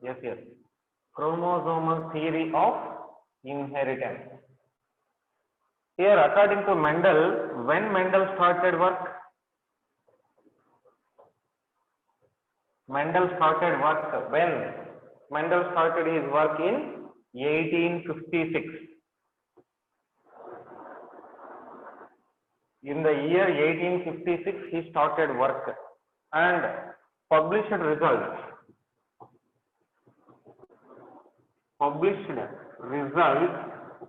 Yes, yes. Chromosomal theory of inheritance. Here, according to Mendel, when Mendel started work? Mendel started work when? Mendel started his work in 1856. In the year 1856, he started work and published results. Published results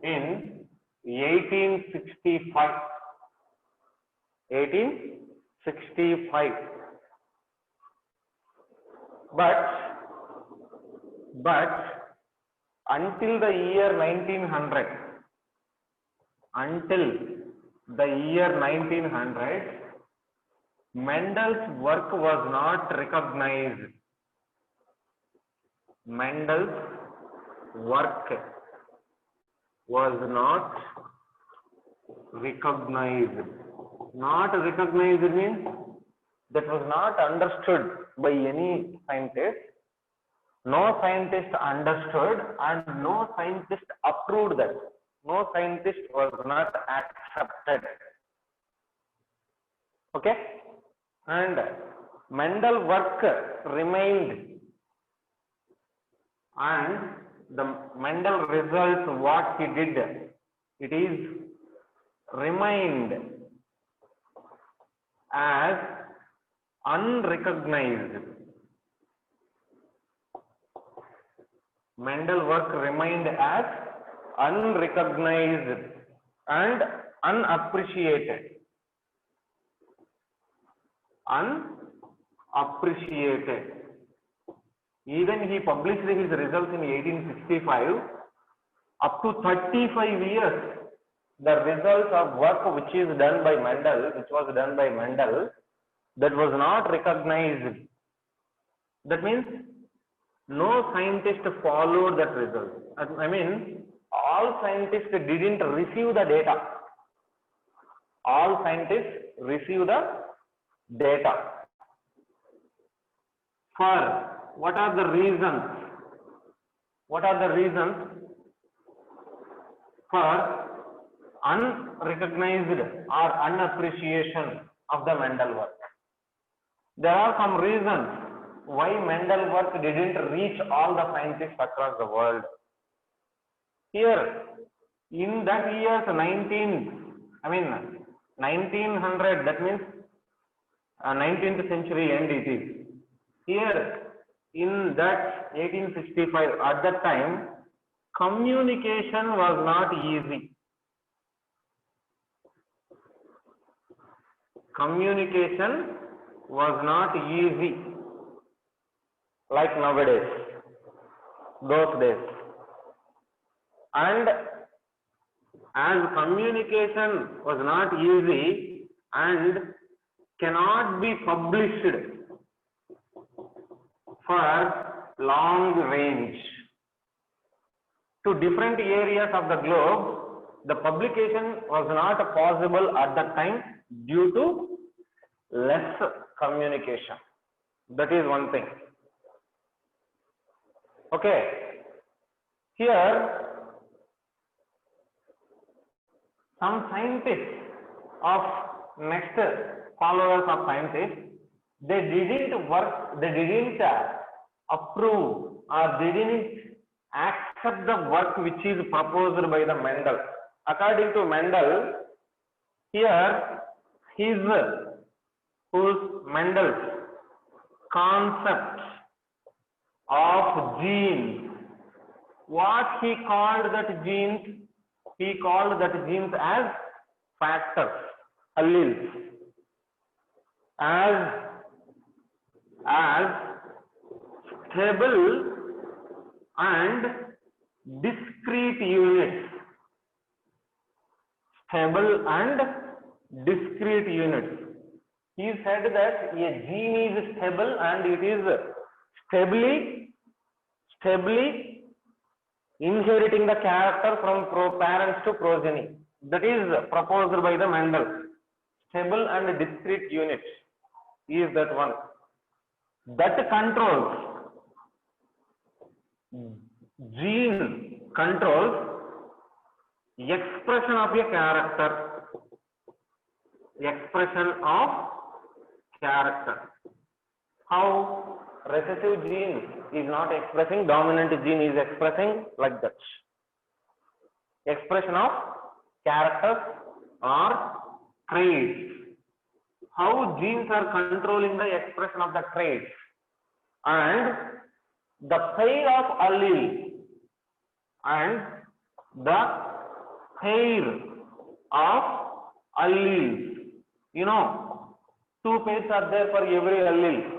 in 1865. 1865. But until the year 1900, Mendel's work was not recognized. Mendel's work was not recognized. Not recognized means that was not understood by any scientist. No scientist understood and no scientist approved that. No scientist was not accepted. Okay? And Mendel work remained, and the Mendel results, what he did, it is remained as unrecognized. Mendel work remained as unrecognized and unappreciated. Unappreciated. Even he published his results in 1865. Up to 35 years, the results of work which is done by Mendel, that was not recognized. That means no scientist followed that result. I mean, all scientists didn't receive the data. All scientists receive the data. For what are the reasons? What are the reasons for unrecognized or unappreciation of the Mendel work? There are some reasons why Mendel work didn't reach all the scientists across the world. Here, in that year 1900, that means 19th century end it is. Here, in that 1865, at that time, communication was not easy. Communication was not easy like nowadays, those days. And as communication was not easy and cannot be published for long range to different areas of the globe, the publication was not possible at that time due to less communication. That is one thing. Okay. Here, some scientists of next followers of scientists, they didn't approve or they didn't accept the work which is proposed by the Mendel. According to Mendel, here Mendel's concept of genes, what he called that genes? He called that genes as factors, alleles, as stable and discrete units. Stable and discrete units. He said that a gene is stable and it is stably inheriting the character from parents to progeny. That is proposed by the Mendel. Stable and discrete units is that one. That controls gene controls expression of a character. Expression of character. How recessive gene is not expressing, dominant gene is expressing, like that. Expression of characters or traits. How genes are controlling the expression of the traits, and the pair of allele and the pair of alleles. You know, two pairs are there for every allele.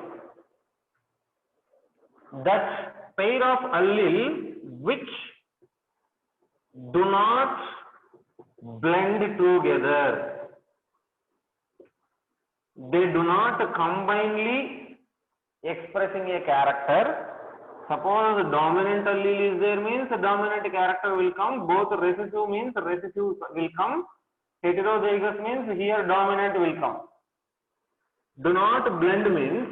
That pair of allele which do not blend together. They do not combinedly expressing a character. Suppose dominant allele is there, means the dominant character will come. Both recessive means recessive will come. Heterozygous means here dominant will come. Do not blend means,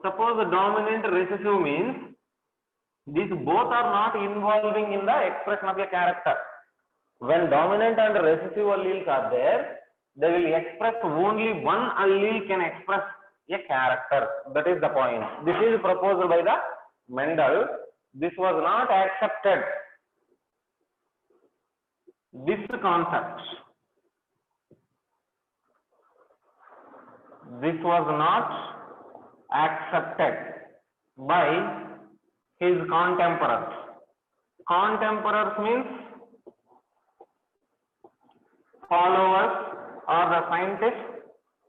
suppose the dominant recessive means these both are not involving in the expression of a character. When dominant and recessive alleles are there, they will express only one allele can express a character. That is the point. This is proposed by the Mendel. This was not accepted. This concept. This was not accepted by his contemporaries. Contemporaries means followers or the scientists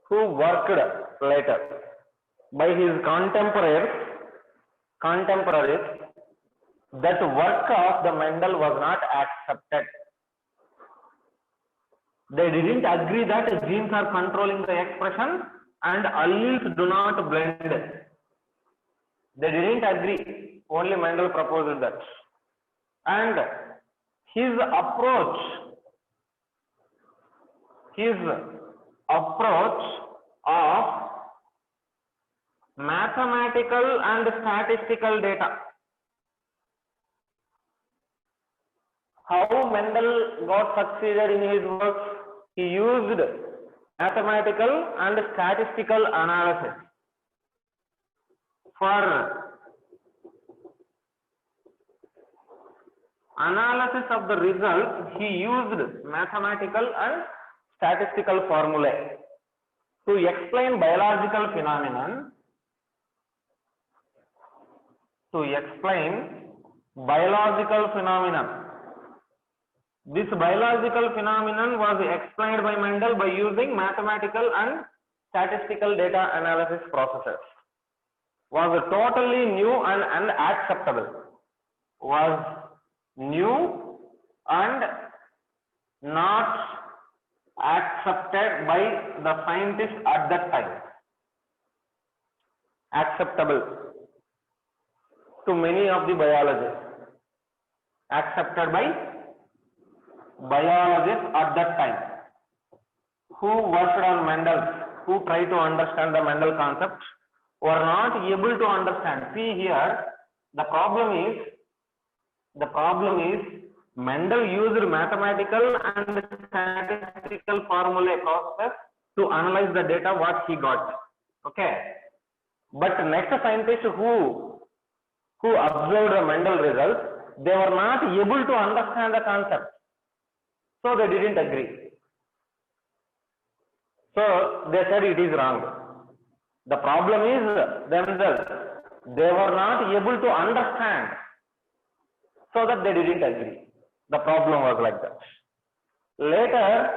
who worked later. By his contemporaries, that work of the Mendel was not accepted. They didn't agree that genes are controlling the expression and alleles do not blend. They didn't agree. Only Mendel proposed that. And his approach of mathematical and statistical data. How Mendel got succeeded in his work? He used mathematical and statistical analysis. For analysis of the results, he used mathematical and statistical formulae to explain biological phenomenon. This biological phenomenon was explained by Mendel by using mathematical and statistical data analysis processes. Was totally new and unacceptable. Was new and not accepted by the scientists at that time. Acceptable to many of the biologists. Accepted by biologists at that time who worked on Mendel, who tried to understand the Mendel concept, were not able to understand. See here, the problem is Mendel used mathematical and statistical formulae process to analyze the data what he got. Okay, but next scientists who observed the Mendel results, they were not able to understand the concept. So they didn't agree. So they said it is wrong. The problem is themselves. They were not able to understand. So that they didn't agree. The problem was like that. Later,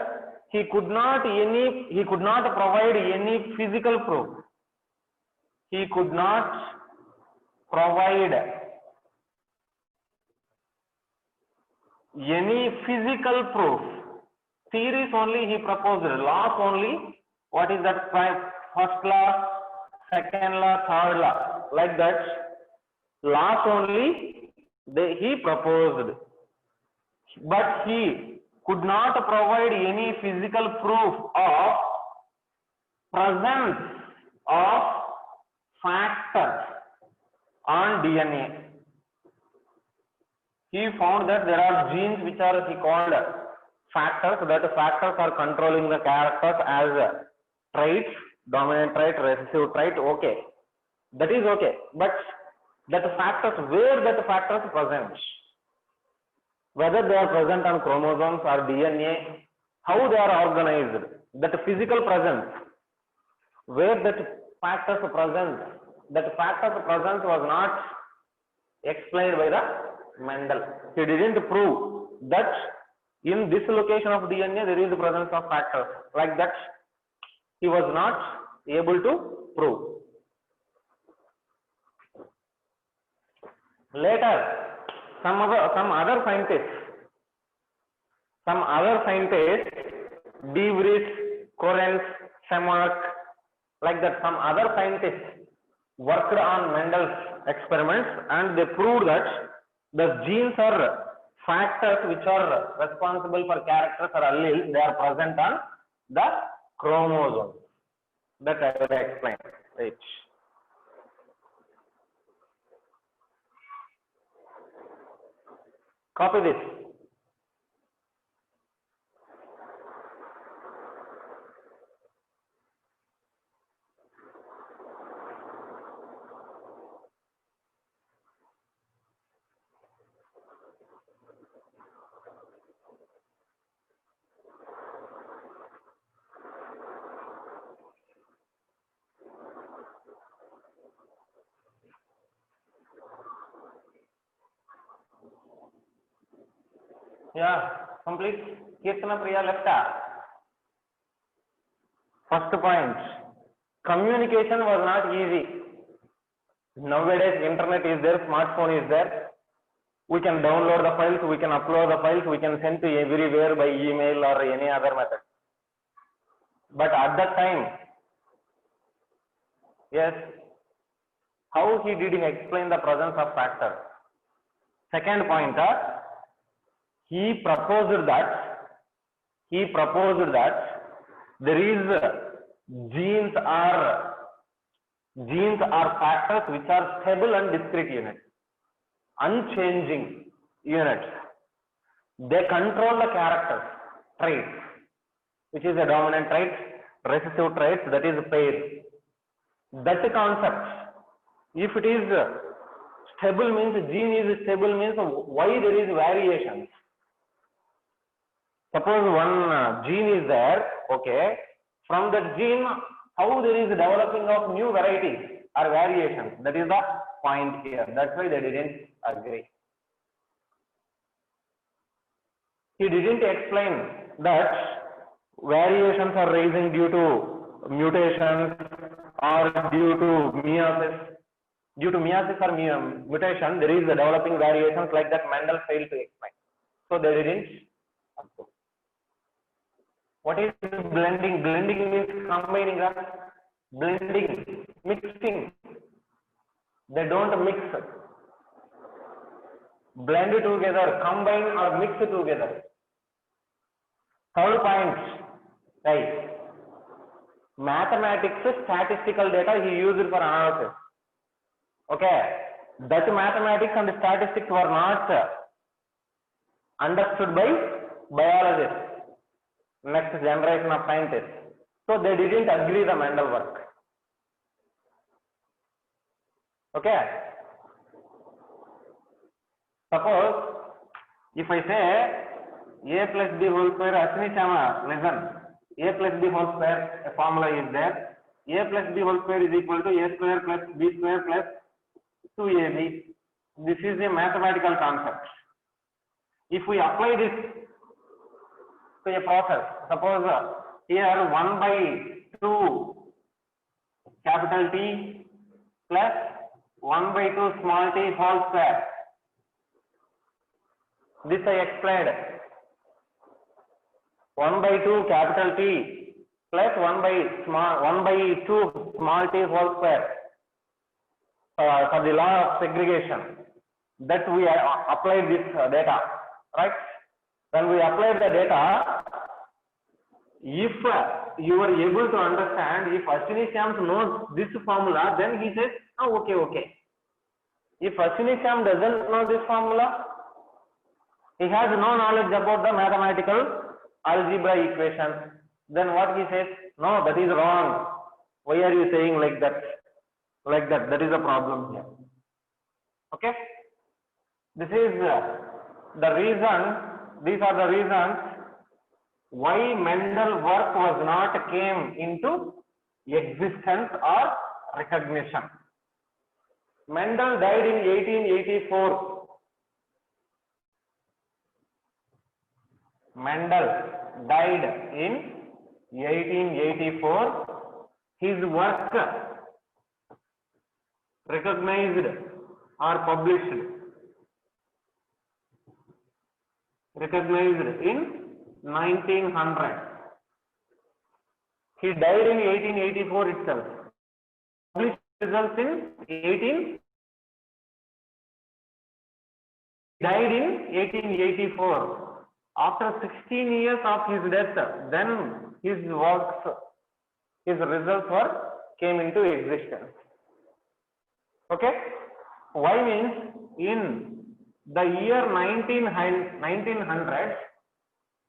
he could not provide any physical proof. He could not provide any physical proof. Theories only he proposed, laws only. What is that? First law, second law, third law, like that. Laws only he proposed, but he could not provide any physical proof of presence of factors on DNA. he found that there are genes which are he called factors, that factors are controlling the characters as traits, dominant trait, recessive trait. Okay, that is okay, but that factors, where that factors present, whether they are present on chromosomes or DNA, how they are organized, that physical presence, where that factors present, that factors presence was not explained by the Mendel. He didn't prove that in this location of DNA there is the presence of factors. Like that, he was not able to prove. Later, some other scientists, De Vries, Correns, Semark, like that, some other scientists worked on Mendel's experiments, and they proved that the genes are factors which are responsible for characters or alleles. They are present on the chromosomes. That I will explain. Right. Copy this. Yeah, complete. Kirtana Priya left. First point, communication was not easy. Nowadays, internet is there, smartphone is there. We can download the files, we can upload the files, we can send to everywhere by email or any other method. But at that time, yes, how he did explain the presence of factors? Second point, he proposed that there is genes are factors which are stable and discrete units, unchanging units. They control the characters, traits, which is a dominant trait, recessive traits, that is pair. That concept, if it is stable means, gene is stable means, why there is variations? Suppose one gene is there, okay, from that gene, how there is developing of new varieties or variations? That is the point here. That's why they didn't agree. He didn't explain that variations are rising due to mutations or due to meiosis. Due to meiosis or mutation, there is the developing variations, like that Mendel failed to explain. So they didn't approve. What is blending? Blending means combining, blending, mixing. They don't mix. Blend together, combine or mix together. Third point, right? Mathematics, statistical data he used for analysis. Okay, that mathematics and statistics were not understood by biologists, next generation of scientists. So they didn't agree the Mendel work. Okay. Suppose if I say a plus b whole square, Ashwini Chama, listen. A plus b whole square, a formula is there. A plus b whole square is equal to a square plus b square plus 2ab. This is a mathematical concept. If we apply this to a process, suppose here 1 by 2 capital T plus 1 by 2 small t whole square. This I explained. 1 by 2 capital T plus 1 by 2 small t whole square. For the law of segregation, that we applied this data, right? When we applied the data, if you are able to understand, if Ashwini Shams knows this formula, then he says, oh, okay. If Ashwini Sham doesn't know this formula, He has no knowledge about the mathematical algebra equations. Then what he says? No, that is wrong. Why are you saying like that? Like that. That is a problem here. Okay. This is the reason. These are the reasons why Mendel work was not came into existence or recognition. Mendel died in 1884. Mendel died in 1884. His work recognized or published, recognized in 1900. He died in 1884 itself. Published results in 18. Died in 1884. After 16 years of his death, then his works, his results came into existence. Okay? Why means in the year 1900,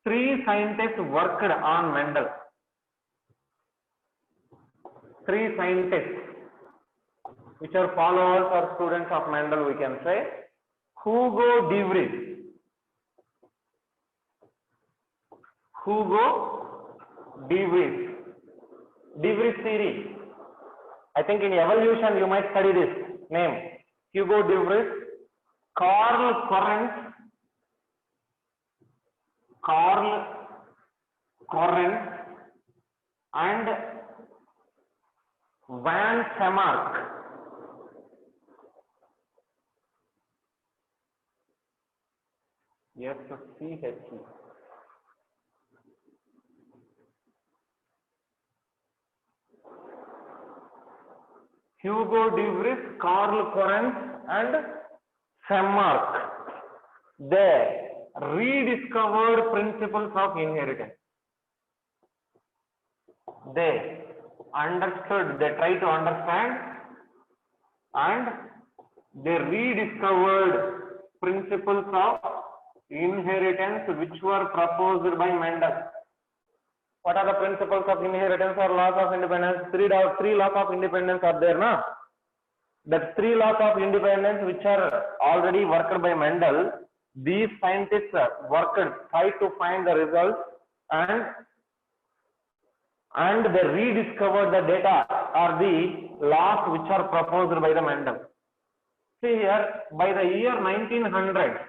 3 scientists worked on Mendel. 3 scientists, which are followers or students of Mendel, we can say. Hugo de Vries. Hugo de Vries. De Vries theory. I think in evolution you might study this name. Hugo de Vries, Karl Correns, and Van Semmelk. Yes, C-H-E. Hugo de Vries, Karl Correns, and Semmelk. They rediscovered principles of inheritance. They understood, they tried to understand, and they rediscovered principles of inheritance which were proposed by Mendel. What are the principles of inheritance or laws of independence? Three laws of independence are there, na? That 3 laws of independence which are already worked by Mendel, these scientists tried to find the results, and they rediscovered the data or the laws which are proposed by the Mendel. See here, by the year 1900,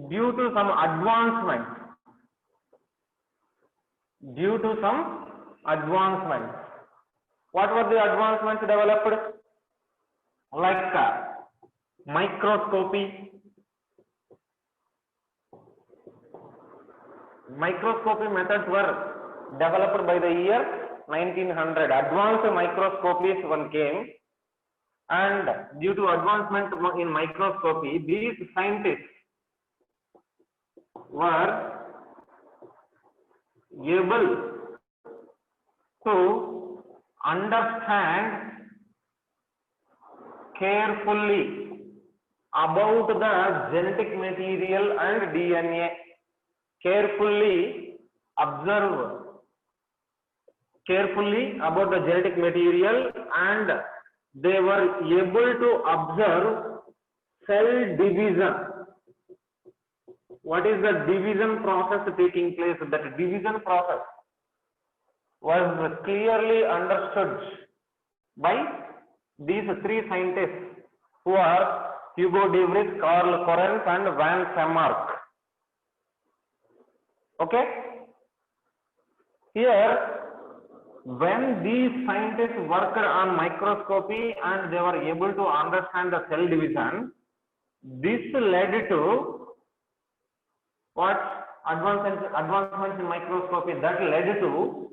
due to some advancements, what were the advancements developed? Like microscopy. Microscopy methods were developed by the year 1900. Advanced microscopies one came, and due to advancement in microscopy, these scientists were able to understand carefully about the genetic material and DNA. Carefully about the genetic material, and they were able to observe cell division. What is the division process taking place? That division process was clearly understood by these 3 scientists, who are Hugo de Vries, Karl Correns, and Van Semmelk. Okay? Here, when these scientists worked on microscopy and they were able to understand the cell division, this led to what? Advancements in microscopy that led to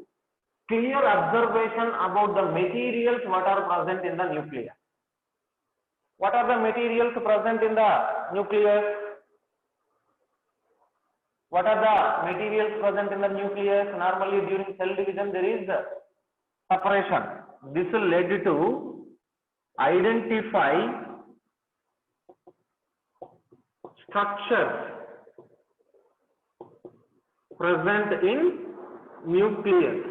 clear observation about the materials what are present in the nucleus. What are the materials present in the nucleus? What are the materials present in the nucleus? Normally during cell division there is separation. This led to identify structures present in nucleus.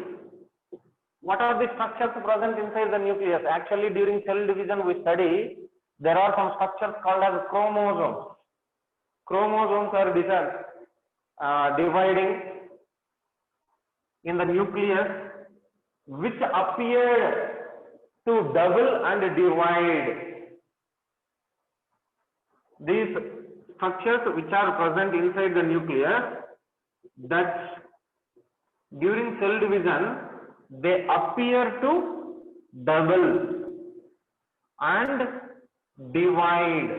What are the structures present inside the nucleus? Actually, during cell division we study there are some structures called as chromosomes. Chromosomes are dividing in the nucleus, which appeared to double and divide. These structures which are present inside the nucleus, that during cell division they appear to double and divide.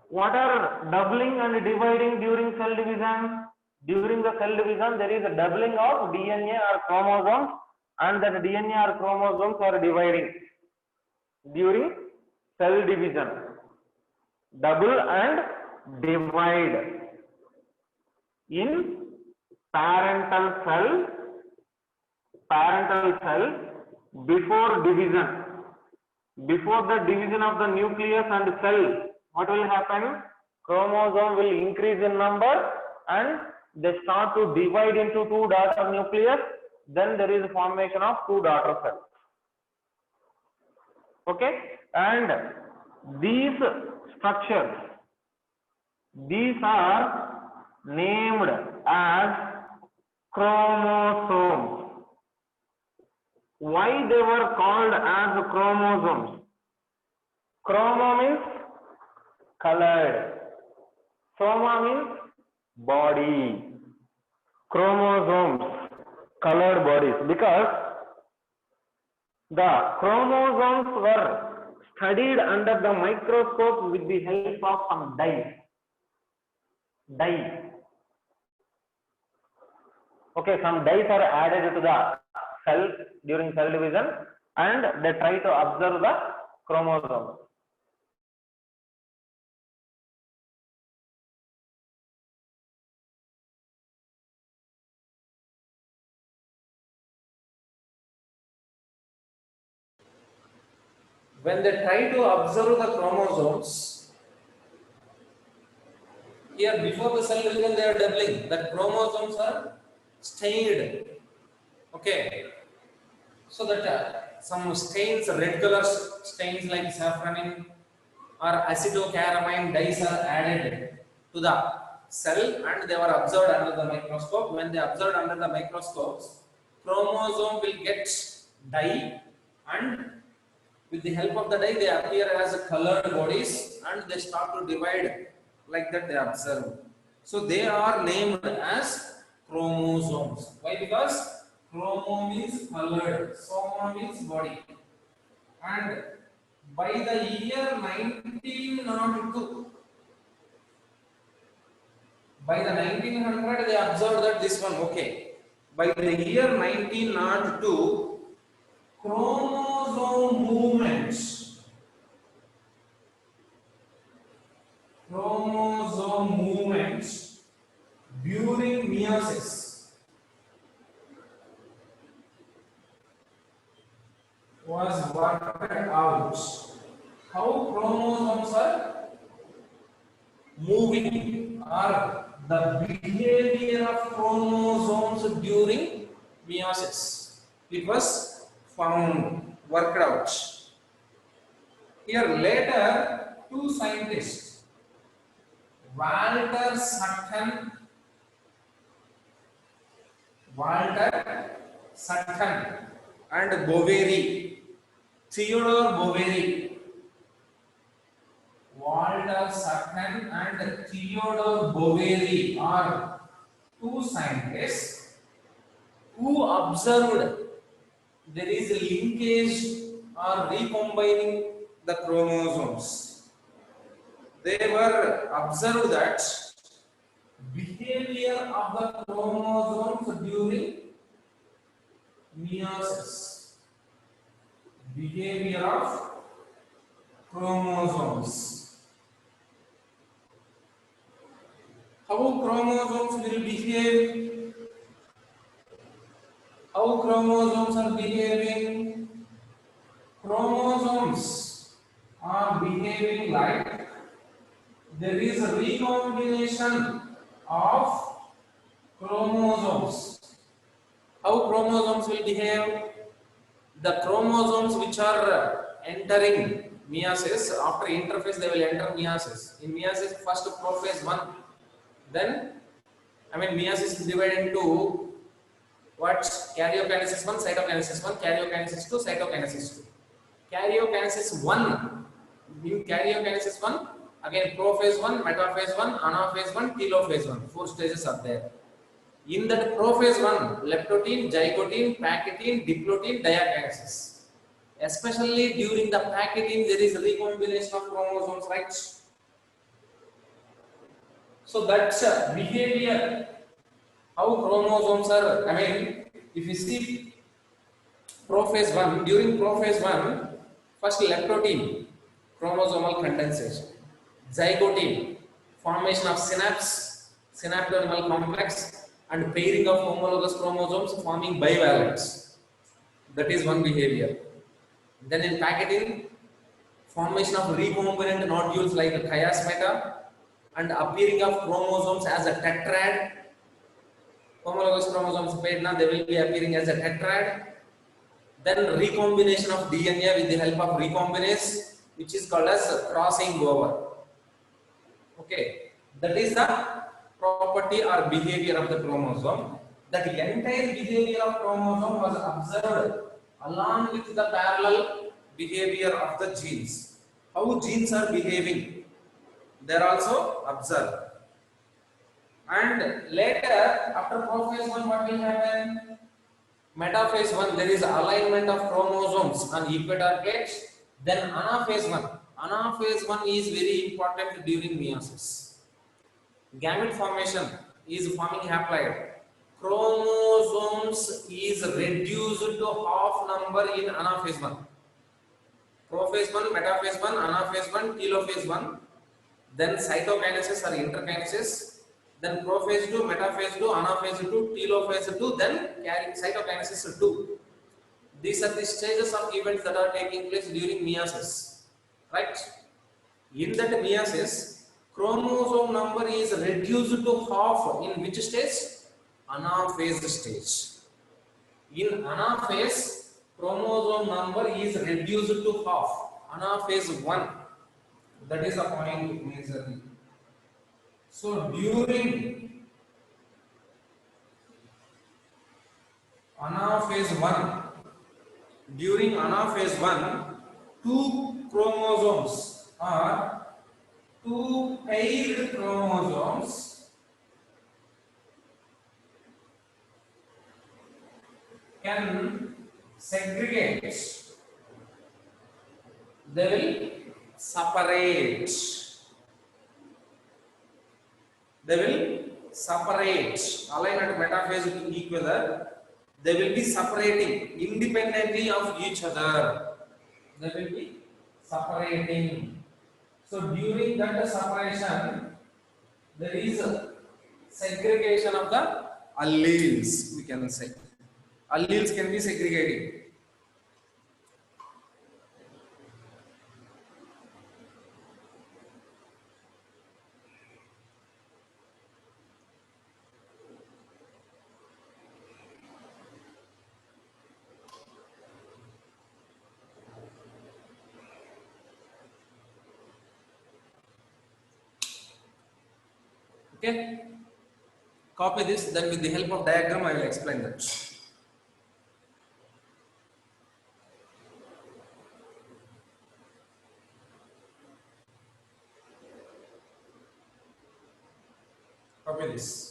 What are doubling and dividing during cell division? During the cell division, there is a doubling of DNA or chromosomes, and that DNA or chromosomes are dividing during cell division. Double and divide in parental cell before division. Before the division of the nucleus and cell, what will happen? Chromosome will increase in number and they start to divide into two daughter nucleus. Then there is formation of two daughter cells. Okay, and these structures, these are named as chromosomes. Why they were called as chromosomes? Chromo means colored, soma means body, chromosomes, colored bodies, because the chromosomes were studied under the microscope with the help of some dye. Okay, some dyes are added to the cell during cell division and they try to observe the chromosomes. When they try to observe the chromosomes, here before the cell division they are doubling, the chromosomes are stained. Okay, so that some stains, red color stains like safranin or acidocaramine dyes are added to the cell and they were observed under the microscope. When they observed under the microscopes, chromosome will get dye and with the help of the dye they appear as colored bodies and they start to divide like that they observe. So they are named as chromosomes. Why? Because chromo means colored, soma means body. And by the year 1902, by the 1900 they observed that this one, okay. By the year 1902, chromosome movements during meiosis was worked out. How chromosomes are moving or the behavior of chromosomes during meiosis. It was found, worked out. Here later, two scientists, Walter Sutton and Boveri, Theodore Boveri. Walter Sutton and Theodore Boveri are two scientists who observed there is a linkage or recombining the chromosomes. They were observed that behavior of the chromosomes during meiosis. Behavior of chromosomes. How chromosomes will behave? How chromosomes are behaving? Chromosomes are behaving like there is a recombination of chromosomes. How chromosomes will behave? The chromosomes which are entering meiosis, after interphase they will enter meiosis. In meiosis, first prophase 1, then meiosis is divided into what? Karyokinesis 1, cytokinesis 1, karyokinesis 2, cytokinesis 2. Karyokinesis 1, in karyokinesis 1, again prophase 1, metaphase 1, anaphase 1, telophase 1, 4 stages are there. In that prophase 1, leptotin, zygotin, packaging, diplotin, diakinesis. Especially during the packaging, there is recombination of chromosomes, right? So that's behavior. How chromosomes are, if you see prophase 1, during prophase 1, first leptotin, chromosomal condensation, zygotin, formation of synapse, synaptodermal complex, and pairing of homologous chromosomes forming bivalents. That is one behavior. Then in packaging, formation of recombinant nodules like chiasmata and appearing of chromosomes as a tetrad. Homologous chromosomes paired now, they will be appearing as a tetrad. Then recombination of DNA with the help of recombinase, which is called as crossing over. Okay, that is the property or behavior of the chromosome. That entire behavior of chromosome was observed along with the parallel behavior of the genes. How genes are behaving, they are also observed. And later, after prophase 1, what will happen? Metaphase 1, there is alignment of chromosomes on equator plates. Then anaphase 1. Anaphase 1 is very important during meiosis. Gamete formation is forming haploid. Chromosomes is reduced to half number in anaphase 1. Prophase 1, metaphase 1, anaphase 1, telophase 1. Then cytokinesis or interkinesis. Then prophase 2, metaphase 2, anaphase 2, telophase 2, then cytokinesis 2. These are the stages of events that are taking place during meiosis. Right? In that meiosis, chromosome number is reduced to half in which stage? Anaphase stage. In anaphase, chromosome number is reduced to half. Anaphase 1. That is the point majorly. So during anaphase 1, two chromosomes or two paired chromosomes can segregate. They will separate. Align at metaphase to equal. They will be separating independently of each other. They will be separating. So during that separation, there is a segregation of the alleles, we can say. Alleles can be segregating. Okay, copy this, then with the help of diagram I will explain that. Copy this.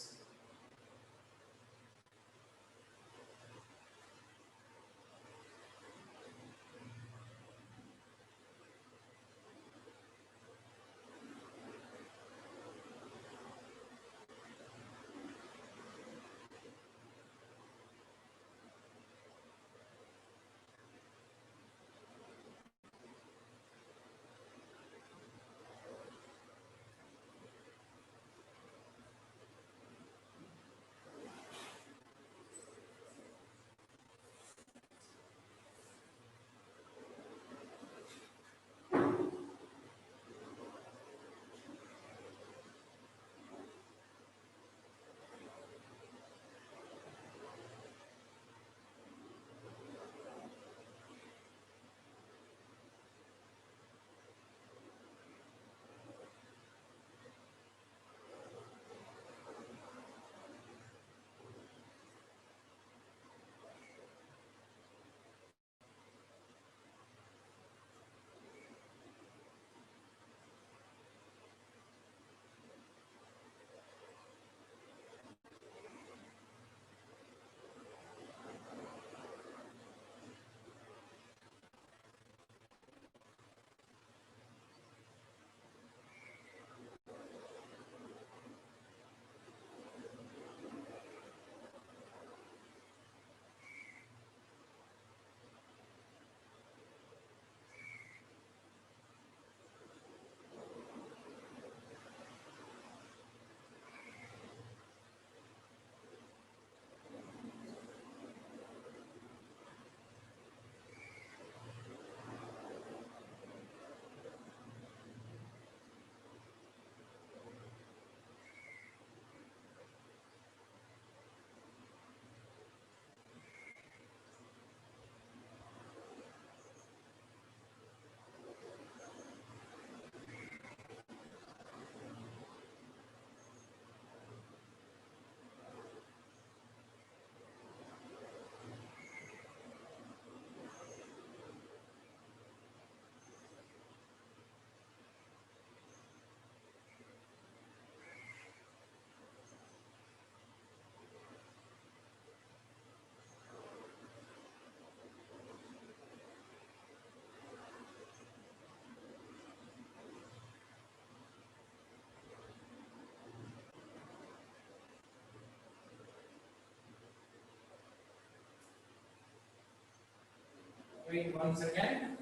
Wait 1 second.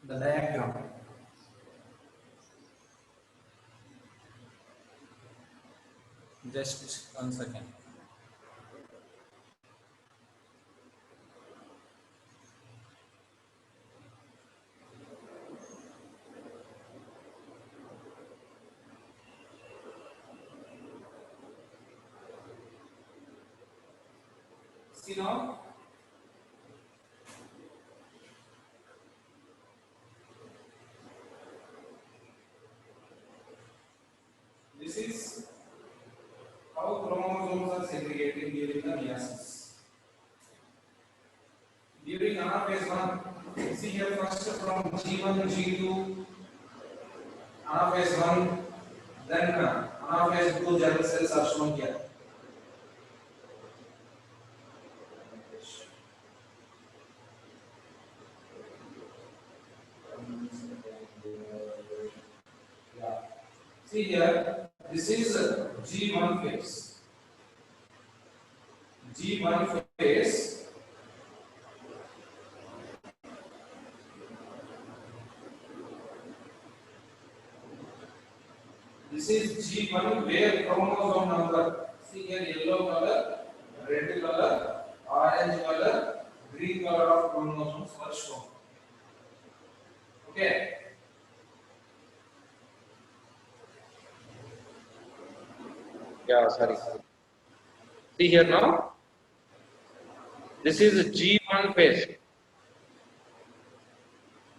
The diagram. Just 1 second. See now. This is how chromosomes are segregated during the meiosis. During anaphase 1, see here first from G1, G2, anaphase 1, then anaphase 2 germ cells are shown here. Yeah. See here, this is G1 phase. G1 phase. This is G1 where chromosome number. See here yellow color, red color, orange color, green color of chromosomes were shown. Okay. Yeah, sorry. See here now. This is G1 phase.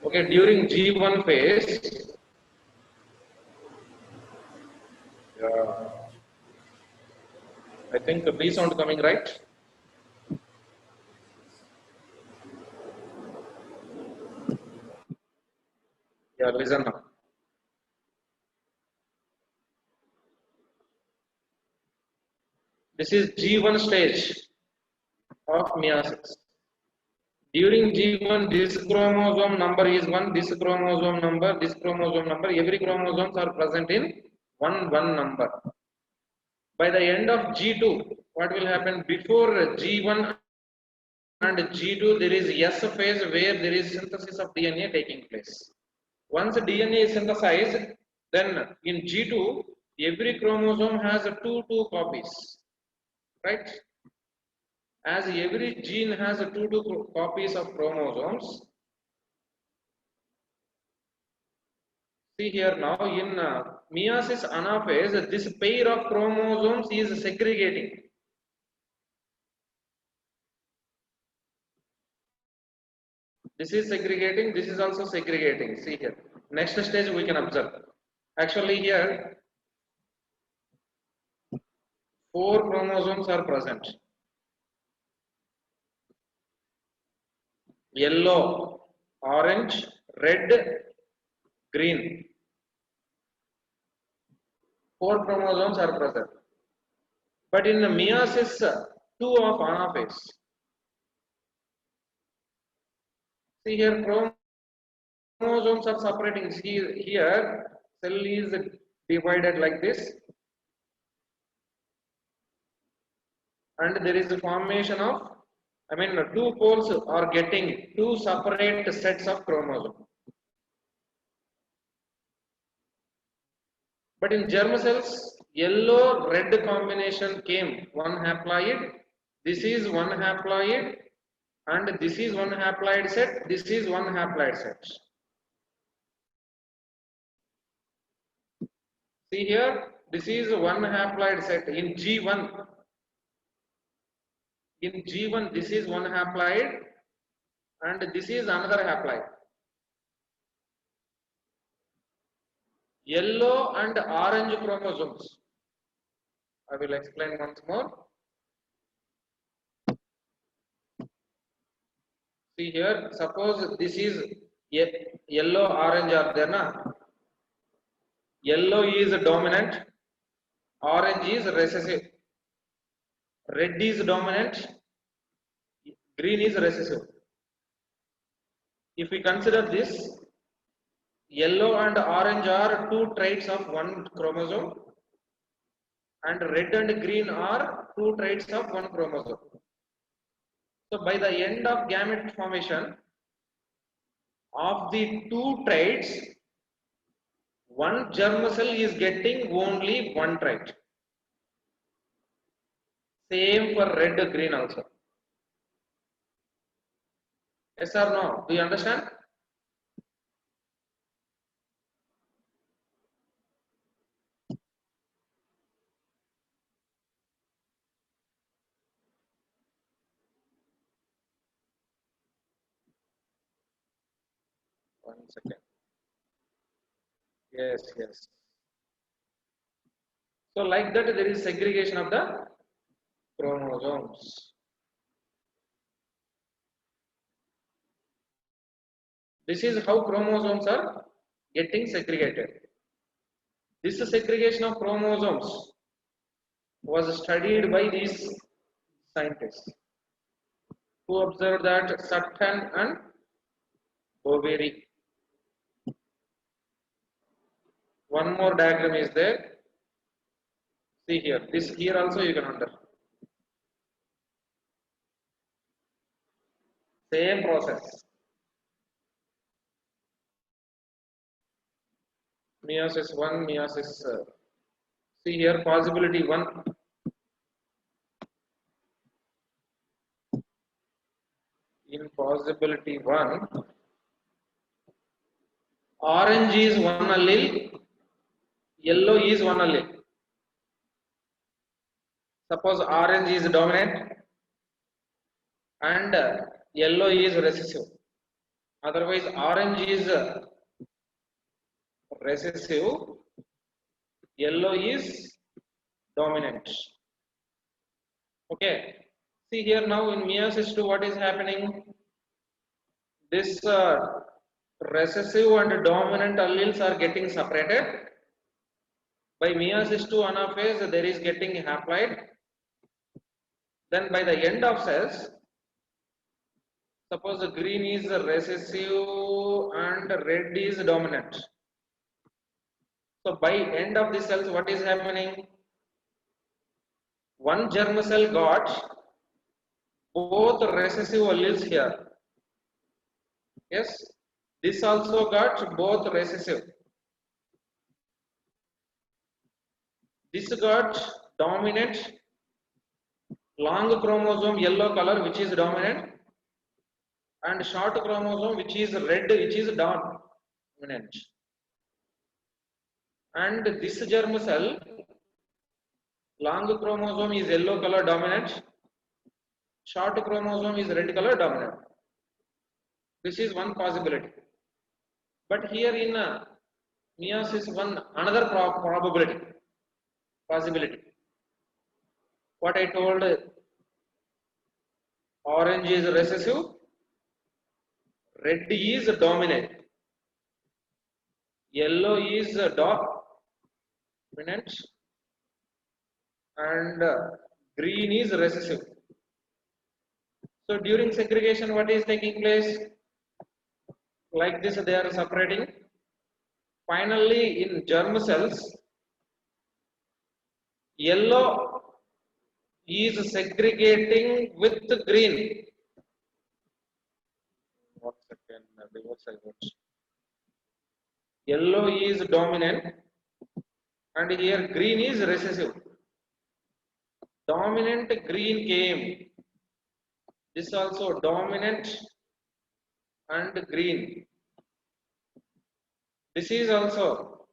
Okay, during G1 phase. Yeah. I think the B sound coming, right? Yeah, listen now. This is G1 stage of meiosis. During G1, this chromosome number is 1, this chromosome number, every chromosomes are present in one number. By the end of G2, what will happen? Before G1 and G2, there is S phase where there is synthesis of DNA taking place. Once DNA is synthesized, then in G2, every chromosome has two copies, right? As every gene has two copies of chromosomes. See here now in meiosis anaphase, this pair of chromosomes is segregating. This is segregating, this is also segregating. See here. Next stage we can observe. Actually here, 4 chromosomes are present. Yellow, orange, red, green. 4 chromosomes are present. But in the meiosis 2 of anaphase, see here chromosomes are separating. See here, cell is divided like this, and there is a formation of, two poles are getting 2 separate sets of chromosomes. But in germ cells, yellow-red combination came, 1 haploid, this is 1 haploid, and this is 1 haploid set, this is 1 haploid set. See here, this is 1 haploid set in G1. In G1, this is 1 haploid, and this is another haploid. Yellow and orange chromosomes. I will explain once more. See here, suppose this is yellow, orange are there na? Yellow is dominant, orange is recessive, red is dominant, green is recessive. If we consider this, yellow and orange are 2 traits of 1 chromosome, and red and green are 2 traits of 1 chromosome. So by the end of gamete formation of the two traits, one germ cell is getting only one trait. Same for red, green also. Yes or no? Do you understand? One second. Yes, yes. So like that there is segregation of the chromosomes. This is how chromosomes are getting segregated. This segregation of chromosomes was studied by these scientists who observed that Sutton and Boveri. One more diagram is there. See here. This here also you can understand. Same process. Meiosis 1, meiosis. See here, possibility 1. In possibility 1, orange is one allele, yellow is one allele. Suppose orange is dominant and yellow is recessive. Otherwise, orange is recessive, yellow is dominant. Okay. See here now in meiosis 2, what is happening? This recessive and dominant alleles are getting separated. By meiosis 2 anaphase, there is getting haploid. Then by the end of cells, suppose the green is recessive and red is dominant. So by end of the cells, what is happening? One germ cell got both recessive alleles here. Yes, this also got both recessive. This got dominant long chromosome yellow color which is dominant and short chromosome which is red which is dominant. And this germ cell long chromosome is yellow color dominant, short chromosome is red color dominant. This is one possibility. But here in meiosis 1, another possibility. What I told, orange is recessive, red is dominant, yellow is dominant, and green is recessive. So during segregation, what is taking place? Like this, they are separating. Finally, in germ cells, yellow is segregating with green. One second, yellow is dominant and here green is recessive. Dominant green came. This also dominant and green. This is also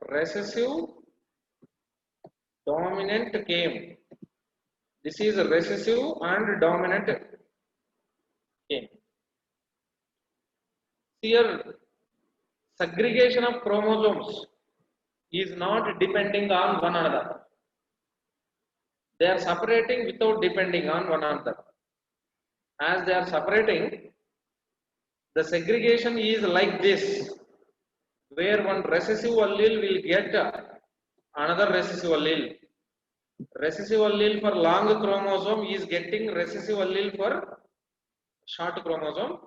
recessive, dominant came. This is recessive and dominant came. Here, segregation of chromosomes is not depending on one another. They are separating without depending on one another. As they are separating, the segregation is like this, where one recessive allele will get another recessive allele. Recessive allele for long chromosome is getting recessive allele for short chromosome.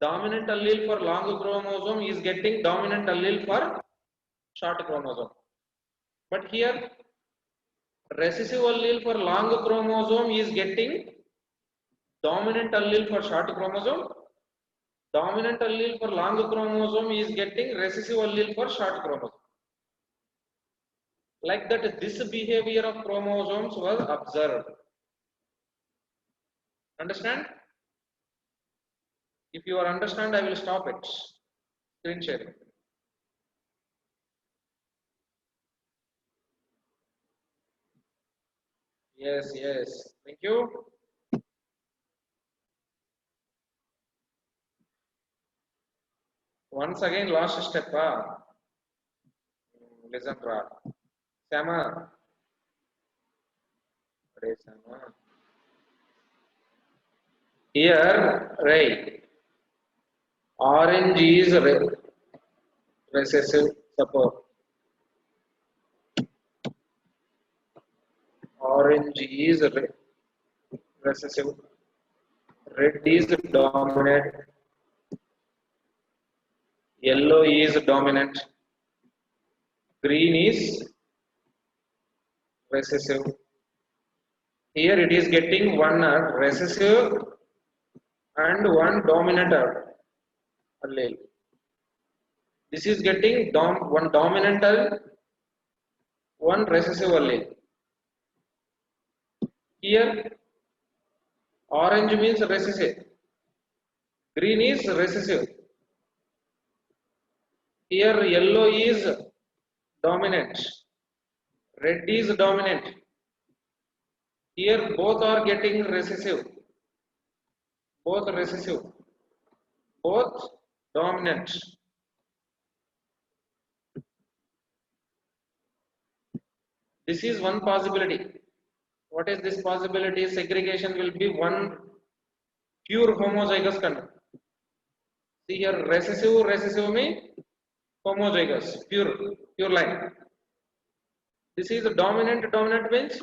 Dominant allele for long chromosome is getting dominant allele for short chromosome. But here, recessive allele for long chromosome is getting dominant allele for short chromosome, dominant allele for long chromosome is getting recessive allele for short chromosome. Like that, this behavior of chromosomes was observed. Understand? If you are understand, I will stop it. Screen sharing. Yes, yes. Thank you. Once again, last step. Listen, Sama. Sama. Here, right. Orange is recessive. Suppose orange is recessive. Red is dominant. Yellow is dominant. Green is recessive. Here it is getting one recessive and one dominant allele. This is getting one dominant allele, one recessive allele. Here orange means recessive, green is recessive. Here yellow is dominant, red is dominant. Here both are getting recessive, both recessive, both dominant. This is one possibility. What is this possibility? Segregation will be one pure homozygous condition. See here, recessive means homozygous, pure line. This is dominant means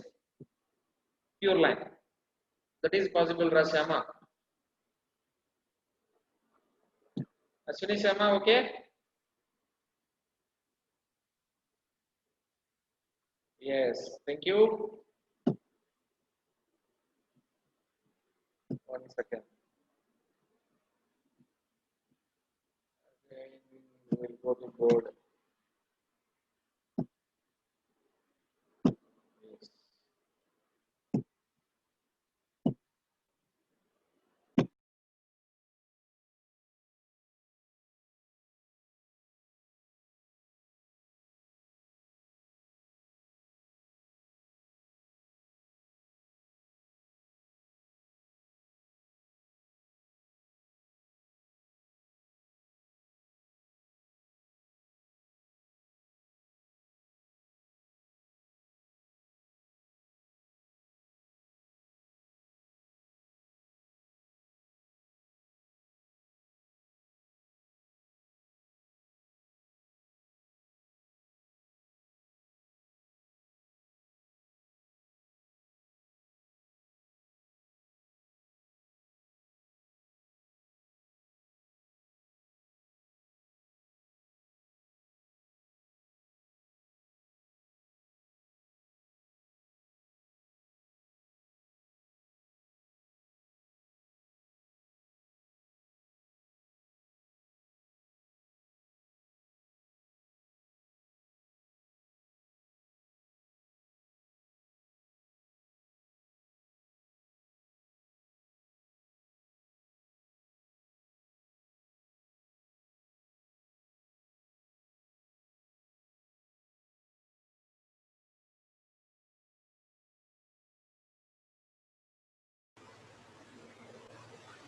pure line. That is possible, Rasyama. Ashwini Shama, okay? Yes, thank you. 1 second. Again, we will go to board. Yes.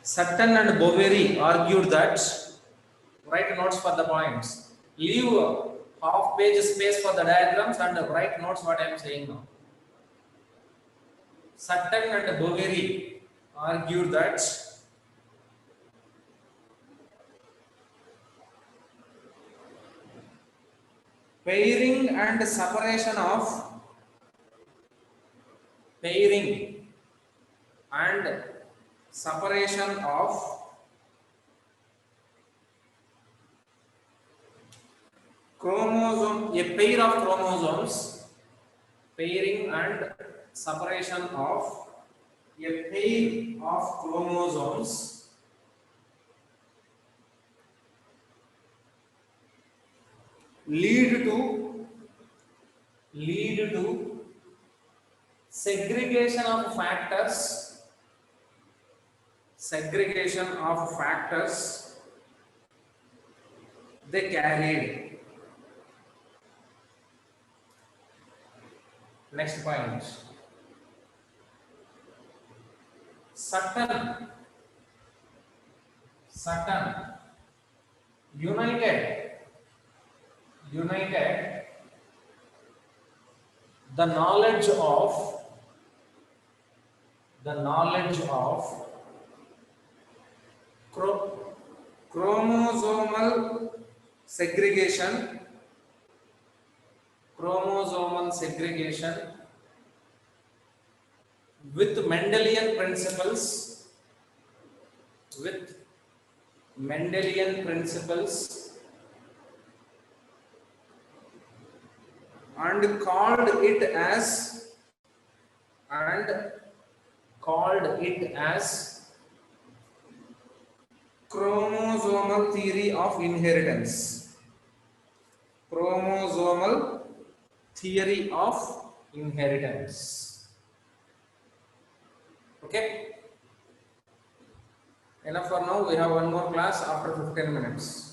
Sutton and Boveri argued that, write notes for the points, leave half page space for the diagrams and write notes what I am saying now. Sutton and Boveri argued that pairing and separation of chromosome, a pair of chromosomes, pairing and separation of a pair of chromosomes lead to segregation of factors they carried. Next point. Sutton united the knowledge of chromosomal segregation with Mendelian principles and called it as chromosomal theory of inheritance. Okay, enough for now. We have one more class after 15 minutes.